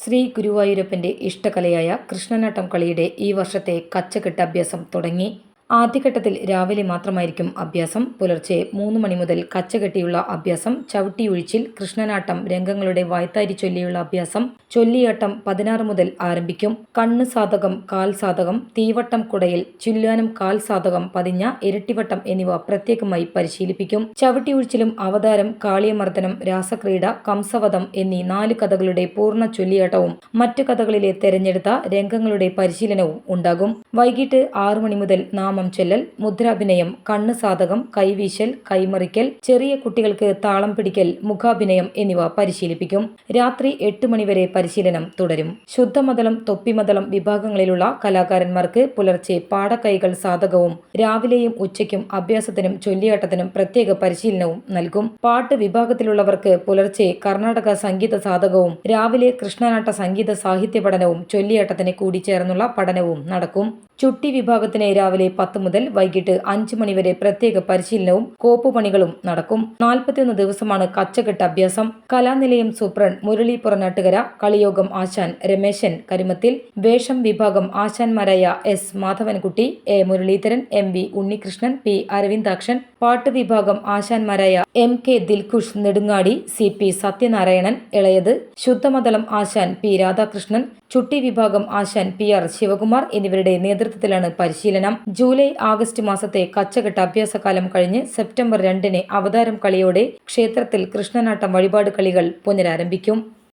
ശ്രീ ഗുരുവായൂരപ്പന്റെ ഇഷ്ടകലയായ കൃഷ്ണനാട്ടം കളിയുടെ ഈ വർഷത്തെ കച്ചകെട്ട് അഭ്യാസം തുടങ്ങി. ആദ്യഘട്ടത്തിൽ രാവിലെ മാത്രമായിരിക്കും അഭ്യാസം. പുലർച്ചെ 3 മണി മുതൽ കച്ചകെട്ടിയുള്ള അഭ്യാസം, ചവിട്ടിയൊഴിച്ചിൽ, കൃഷ്ണനാട്ടം, രംഗങ്ങളുടെ വായ്ത്താരി ചൊല്ലിയുള്ള അഭ്യാസം, ചൊല്ലിയാട്ടം 16 മുതൽ ആരംഭിക്കും. കണ്ണ് സാധകം, കാൽ സാധകം, തീവട്ടം കുടയിൽ, ചുല്ലാനം കാൽ സാധകം പതിഞ്ഞ ഇരട്ടിവട്ടം എന്നിവ പ്രത്യേകമായി പരിശീലിപ്പിക്കും. ചവിട്ടിയൊഴിച്ചിലും അവതാരം, കാളിയമർദ്ദനം, രാസക്രീഡ, കംസവധം എന്നീ 4 കഥകളുടെ പൂർണ്ണ ചൊല്ലിയാട്ടവും മറ്റു കഥകളിലെ തെരഞ്ഞെടുത്ത രംഗങ്ങളുടെ പരിശീലനവും ഉണ്ടാകും. വൈകിട്ട് 6 മണി മുതൽ നാമം ചൊല്ലൽ, മുദ്രാഭിനയം, കണ്ണ് സാധകം, കൈവീശൽ, കൈമറിക്കൽ, ചെറിയ കുട്ടികൾക്ക് താളം പിടിക്കൽ, മുഖാഭിനയം എന്നിവ പരിശീലിപ്പിക്കും. രാത്രി 8 മണിവരെ പരിശീലനം തുടരും. ശുദ്ധമതളം, തൊപ്പിമതളം വിഭാഗങ്ങളിലുള്ള കലാകാരന്മാർക്ക് പുലർച്ചെ പാടക്കൈകൾ സാധകവും രാവിലെയും ഉച്ചയ്ക്കും അഭ്യാസത്തിനും ചൊല്ലിയാട്ടത്തിനും പ്രത്യേക പരിശീലനവും നൽകും. പാട്ട് വിഭാഗത്തിലുള്ളവർക്ക് പുലർച്ചെ കർണാടക സംഗീത സാധകവും രാവിലെ കൃഷ്ണനാട്ട സംഗീത സാഹിത്യ പഠനവും ചൊല്ലിയാട്ടത്തിന് കൂടി ചേർന്നുള്ള പഠനവും നടക്കും. ചുട്ടി വിഭാഗത്തിന് രാവിലെ 10 മുതൽ വൈകിട്ട് 5 മണിവരെ പ്രത്യേക പരിശീലനവും കോപ്പുപണികളും നടക്കും. 41 ദിവസമാണ് കച്ചകെട്ട് അഭ്യാസം. കലാനിലയം സൂപ്രണ്ട് മുരളി പുറനാട്ടുകര, കളിയോഗം ആശാൻ രമേശൻ കരിമത്തിൽ, വേഷം വിഭാഗം ആശാന്മാരായ S Madhavankutty, A Muraleedharan, M V Unnikrishnan, P Aravindakshan, പാട്ട് വിഭാഗം ആശാന്മാരായ M K Dilkhush Nedungadi, C P Sathyanarayanan Elayath, ശുദ്ധമതളം ആശാൻ പി രാധാകൃഷ്ണൻ, ചുട്ടി വിഭാഗം ആശാൻ പി ആർ ശിവകുമാർ എന്നിവരുടെ നേതൃത്വത്തിലാണ് പരിശീലനം. ജൂലൈ ആഗസ്റ്റ് മാസത്തെ കച്ചകെട്ട് അഭ്യാസകാലം കഴിഞ്ഞ് സെപ്റ്റംബർ 2-ന് അവതാരം കളിയോടെ ക്ഷേത്രത്തിൽ കൃഷ്ണനാട്ടം വഴിപാട് കളികൾ പുനരാരംഭിക്കും.